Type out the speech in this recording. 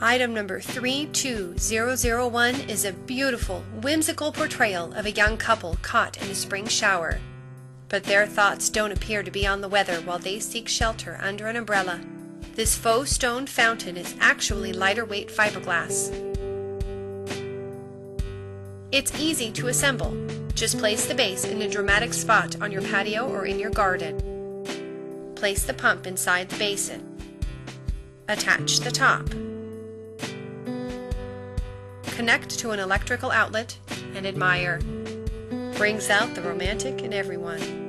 Item number 32001 is a beautiful, whimsical portrayal of a young couple caught in a spring shower. But their thoughts don't appear to be on the weather while they seek shelter under an umbrella. This faux stone fountain is actually lighter weight fiberglass. It's easy to assemble. Just place the base in a dramatic spot on your patio or in your garden. Place the pump inside the basin. Attach the top. Connect to an electrical outlet and admire. Brings out the romantic in everyone.